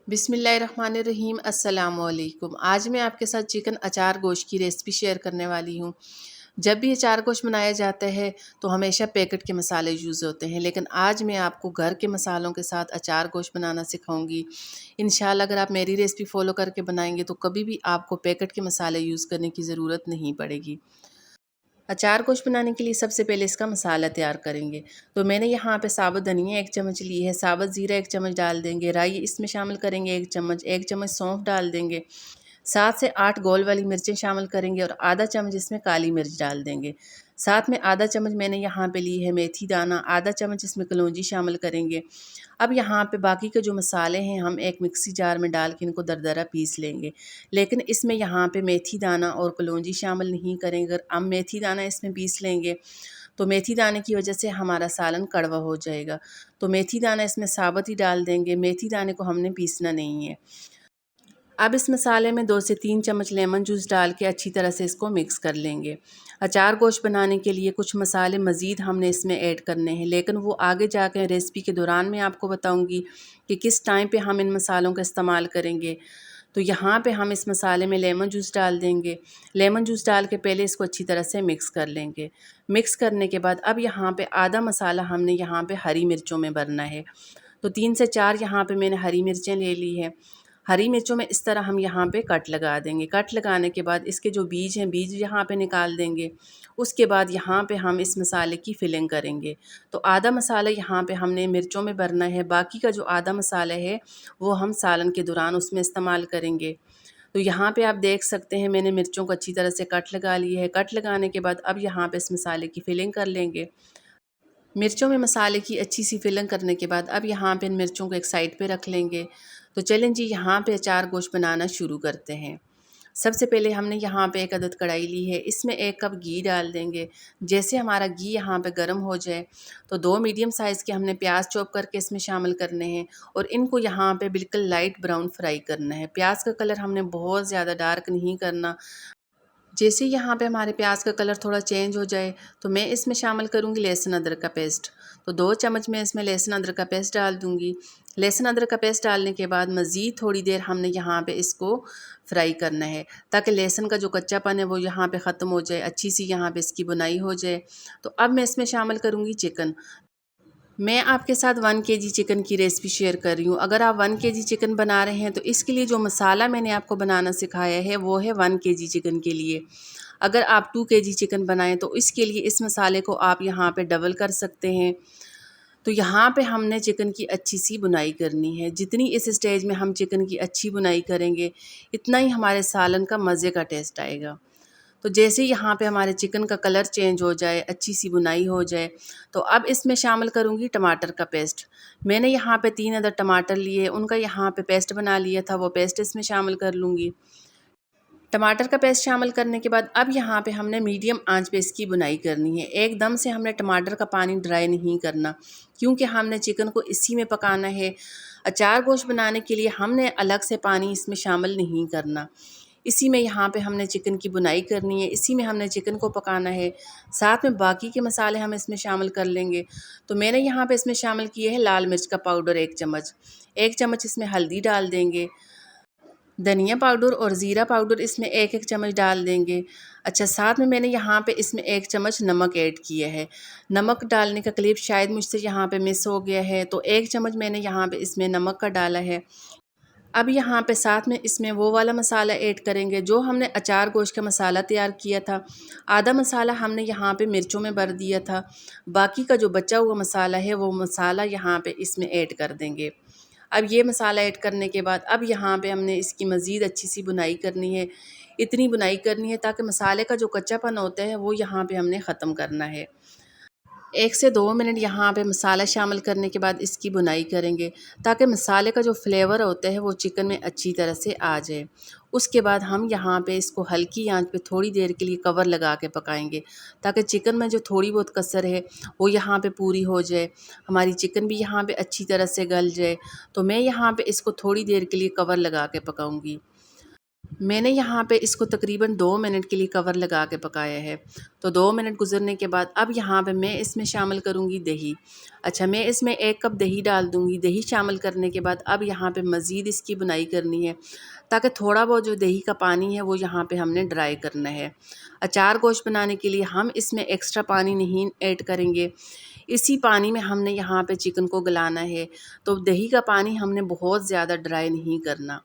बिस्मिल्लाहिर्रहमानिर्रहीम अस्सलाम वालेकुम। आज मैं आपके साथ चिकन अचार गोश्त की रेसिपी शेयर करने वाली हूँ। जब भी अचार गोश्त बनाया जाता है तो हमेशा पैकेट के मसाले यूज़ होते हैं, लेकिन आज मैं आपको घर के मसालों के साथ अचार गोश्त बनाना सिखाऊंगी। इंशाल्लाह अगर आप मेरी रेसिपी फॉलो करके बनाएंगे तो कभी भी आपको पैकेट के मसाले यूज़ करने की ज़रूरत नहीं पड़ेगी। अचार गोश्त बनाने के लिए सबसे पहले इसका मसाला तैयार करेंगे। तो मैंने यहाँ पे साबुत धनिया 1 चम्मच ली है, साबुत ज़ीरा 1 चम्मच डाल देंगे, राई इसमें शामिल करेंगे 1 चम्मच सौंफ डाल देंगे, 7 से 8 गोल वाली मिर्चें शामिल करेंगे और आधा चम्मच इसमें काली मिर्च डाल देंगे। साथ में आधा चम्मच मैंने यहाँ पे ली है मेथी दाना, आधा चम्मच इसमें कलौंजी शामिल करेंगे। अब यहाँ पे बाकी के जो मसाले हैं हम एक मिक्सी जार में डाल के इनको दरदरा पीस लेंगे, लेकिन इसमें यहाँ पे मेथी दाना और कलौंजी शामिल नहीं करेंगे। अगर हम मेथी दाना इसमें पीस लेंगे तो मेथी दाने की वजह से हमारा सालन कड़वा हो जाएगा। तो मेथी दाना इसमें साबुत ही डाल देंगे, मेथी दाने को हमने पीसना नहीं है। अब इस मसाले में 2 से 3 चम्मच लेमन जूस डाल के अच्छी तरह से इसको मिक्स कर लेंगे। अचार गोश्त बनाने के लिए कुछ मसाले मज़ीद हमने इसमें ऐड करने हैं, लेकिन वो आगे जाके रेसिपी के दौरान मैं आपको बताऊंगी कि किस टाइम पे हम इन मसालों का इस्तेमाल करेंगे। तो यहाँ पे हम इस मसाले में लेमन जूस डाल देंगे। लेमन जूस डाल के पहले इसको अच्छी तरह से मिक्स कर लेंगे। मिक्स करने के बाद अब यहाँ पे आधा मसाला हमने यहाँ पे हरी मिर्चों में भरना है। तो 3 से 4 यहाँ पे मैंने हरी मिर्चें ले ली है। हरी मिर्चों में इस तरह हम यहाँ पे कट लगा देंगे। कट लगाने के बाद इसके जो बीज हैं, बीज यहाँ पे निकाल देंगे। उसके बाद यहाँ पे हम इस मसाले की फिलिंग करेंगे। तो आधा मसाला यहाँ पे हमने मिर्चों में भरना है, बाकी का जो आधा मसाला है वो हम सालन के दौरान उसमें इस्तेमाल करेंगे। तो यहाँ पे आप देख सकते हैं मैंने मिर्चों को अच्छी तरह से कट लगा ली है। कट लगाने के बाद अब यहाँ पे इस मसाले की फिलिंग कर लेंगे। मिर्चों में मसाले की अच्छी सी फिलिंग करने के बाद अब यहाँ पे इन मिर्चों को एक साइड पे रख लेंगे। तो चलें जी, यहाँ पे अचार गोश्त बनाना शुरू करते हैं। सबसे पहले हमने यहाँ पे एक अदद कढ़ाई ली है, इसमें 1 कप घी डाल देंगे। जैसे हमारा घी यहाँ पे गर्म हो जाए तो 2 मीडियम साइज़ के हमने प्याज चॉप करके इसमें शामिल करने हैं और इनको यहाँ पे बिल्कुल लाइट ब्राउन फ्राई करना है। प्याज का कलर हमने बहुत ज़्यादा डार्क नहीं करना। जैसे यहाँ पे हमारे प्याज का कलर थोड़ा चेंज हो जाए तो मैं इसमें शामिल करूँगी लहसुन अदरक का पेस्ट। तो 2 चम्मच मैं इसमें लहसुन अदरक का पेस्ट डाल दूँगी। लहसुन अदरक का पेस्ट डालने के बाद मज़ीद थोड़ी देर हमने यहाँ पे इसको फ्राई करना है, ताकि लहसुन का जो कच्चापन है वो यहाँ पे ख़त्म हो जाए, अच्छी सी यहाँ पे इसकी बुनाई हो जाए। तो अब मैं इसमें शामिल करूँगी चिकन। मैं आपके साथ 1 केजी चिकन की रेसिपी शेयर कर रही हूँ। अगर आप 1 केजी चिकन बना रहे हैं तो इसके लिए जो मसाला मैंने आपको बनाना सिखाया है वो है 1 केजी चिकन के लिए। अगर आप 2 केजी चिकन बनाएं तो इसके लिए इस मसाले को आप यहाँ पे डबल कर सकते हैं। तो यहाँ पे हमने चिकन की अच्छी सी बुनाई करनी है। जितनी इस स्टेज में हम चिकन की अच्छी बुनाई करेंगे इतना ही हमारे सालन का मज़े का टेस्ट आएगा। तो जैसे ही यहाँ पे हमारे चिकन का कलर चेंज हो जाए, अच्छी सी बुनाई हो जाए, तो अब इसमें शामिल करूँगी टमाटर का पेस्ट। मैंने यहाँ पे 3 अदद टमाटर लिए, उनका यहाँ पे पेस्ट बना लिया था, वो पेस्ट इसमें शामिल कर लूँगी। टमाटर का पेस्ट शामिल करने के बाद अब यहाँ पे हमने मीडियम आंच पे इसकी बुनाई करनी है। एकदम से हमने टमाटर का पानी ड्राई नहीं करना, क्योंकि हमने चिकन को इसी में पकाना है। अचार गोश्त बनाने के लिए हमने अलग से पानी इसमें शामिल नहीं करना। इसी में यहाँ पे हमने चिकन की बुनाई करनी है, इसी में हमने चिकन को पकाना है। साथ में बाकी के मसाले हम इसमें शामिल कर लेंगे। तो मैंने यहाँ पे इसमें शामिल किए है लाल मिर्च का पाउडर 1 चम्मच, 1 चम्मच इसमें हल्दी डाल देंगे, धनिया पाउडर और ज़ीरा पाउडर इसमें 1-1 चम्मच डाल देंगे। अच्छा, साथ में मैंने यहाँ पे इसमें 1 चम्मच नमक ऐड किया है। नमक डालने का क्लिप शायद मुझसे यहाँ पे मिस हो गया है, तो 1 चम्मच मैंने यहाँ पे इसमें नमक का डाला है। अब यहाँ पे साथ में इसमें वो वाला मसाला ऐड करेंगे जो हमने अचार गोश्त का मसाला तैयार किया था। आधा मसाला हमने यहाँ पे मिर्चों में भर दिया था, बाकी का जो बचा हुआ मसाला है वो मसाला यहाँ पे इसमें ऐड कर देंगे। अब ये मसाला ऐड करने के बाद अब यहाँ पे हमने इसकी मज़ीद अच्छी सी बुनाई करनी है। इतनी बुनाई करनी है ताकि मसाले का जो कच्चापन होता है वो यहाँ पे हमने ख़त्म करना है। 1 से 2 मिनट यहाँ पे मसाला शामिल करने के बाद इसकी बुनाई करेंगे, ताकि मसाले का जो फ्लेवर होता है वो चिकन में अच्छी तरह से आ जाए। उसके बाद हम यहाँ पे इसको हल्की आंच पे थोड़ी देर के लिए कवर लगा के पकाएंगे, ताकि चिकन में जो थोड़ी बहुत कसर है वो यहाँ पे पूरी हो जाए, हमारी चिकन भी यहाँ पे अच्छी तरह से गल जाए। तो मैं यहाँ पे इसको थोड़ी देर के लिए कवर लगा के पकाऊंगी। मैंने यहाँ पे इसको तकरीबन 2 मिनट के लिए कवर लगा के पकाया है। तो 2 मिनट गुजरने के बाद अब यहाँ पे मैं इसमें शामिल करूँगी दही। अच्छा, मैं इसमें 1 कप दही डाल दूँगी। दही शामिल करने के बाद अब यहाँ पे मज़ीद इसकी बुनाई करनी है, ताकि थोड़ा बहुत जो दही का पानी है वो यहाँ पे हमने ड्राई करना है। अचार गोश्त बनाने के लिए हम इसमें एक्स्ट्रा पानी नहीं ऐड करेंगे, इसी पानी में हमने यहाँ पे चिकन को गलाना है। तो दही का पानी हमने बहुत ज़्यादा ड्राई नहीं करना।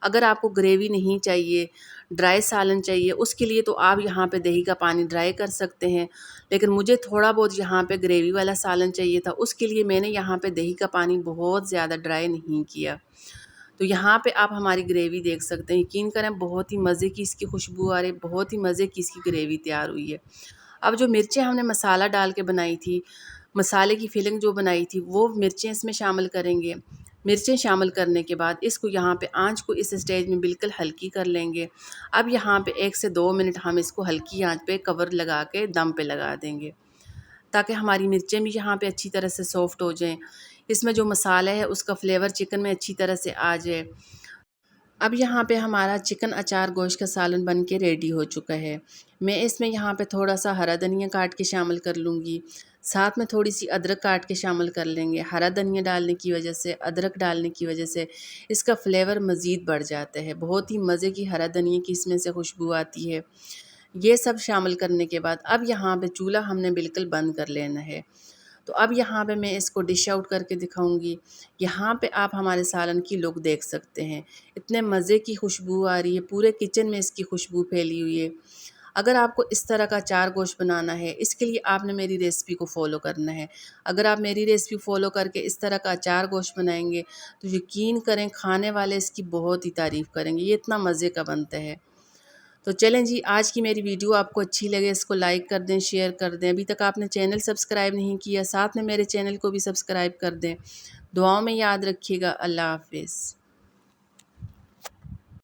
अगर आपको ग्रेवी नहीं चाहिए, ड्राई सालन चाहिए, उसके लिए तो आप यहाँ पे दही का पानी ड्राई कर सकते हैं। लेकिन मुझे थोड़ा बहुत यहाँ पे ग्रेवी वाला सालन चाहिए था, उसके लिए मैंने यहाँ पे दही का पानी बहुत ज़्यादा ड्राई नहीं किया। तो यहाँ पे आप हमारी ग्रेवी देख सकते हैं। यकीन करें, बहुत ही मज़े की इसकी खुशबू आ रही है, बहुत ही मज़े की इसकी ग्रेवी तैयार हुई है। अब जो मिर्चें हमने मसाला डाल के बनाई थी, मसाले की फिलिंग जो बनाई थी, वो मिर्चें इसमें शामिल करेंगे। मिर्चें शामिल करने के बाद इसको यहाँ पे आंच को इस स्टेज में बिल्कुल हल्की कर लेंगे। अब यहाँ पे 1 से 2 मिनट हम इसको हल्की आंच पे कवर लगा के दम पे लगा देंगे, ताकि हमारी मिर्चें भी यहाँ पे अच्छी तरह से सॉफ्ट हो जाएं। इसमें जो मसाला है उसका फ्लेवर चिकन में अच्छी तरह से आ जाए। अब यहाँ पे हमारा चिकन अचार गोश्त का सालन बन के रेडी हो चुका है। मैं इसमें यहाँ पे थोड़ा सा हरा धनिया काट के शामिल कर लूँगी, साथ में थोड़ी सी अदरक काट के शामिल कर लेंगे। हरा धनिया डालने की वजह से, अदरक डालने की वजह से इसका फ्लेवर मज़ीद बढ़ जाता है। बहुत ही मज़े की हरा धनिया की इसमें से खुशबू आती है। ये सब शामिल करने के बाद अब यहाँ पे चूल्हा हमने बिल्कुल बंद कर लेना है। तो अब यहाँ पे मैं इसको डिश आउट करके दिखाऊंगी। यहाँ पे आप हमारे सालन की लुक देख सकते हैं। इतने मज़े की खुशबू आ रही है, पूरे किचन में इसकी खुशबू फैली हुई है। अगर आपको इस तरह का अचार गोश्त बनाना है, इसके लिए आपने मेरी रेसिपी को फॉलो करना है। अगर आप मेरी रेसिपी फॉलो करके इस तरह का अचार गोश्त बनाएंगे तो यकीन करें, खाने वाले इसकी बहुत ही तारीफ़ करेंगे। ये इतना मज़े का बनता है। तो चलें जी, आज की मेरी वीडियो आपको अच्छी लगे इसको लाइक कर दें, शेयर कर दें। अभी तक आपने चैनल सब्सक्राइब नहीं किया, साथ में मेरे चैनल को भी सब्सक्राइब कर दें। दुआओं में याद रखिएगा। अल्लाह हाफ़िज़।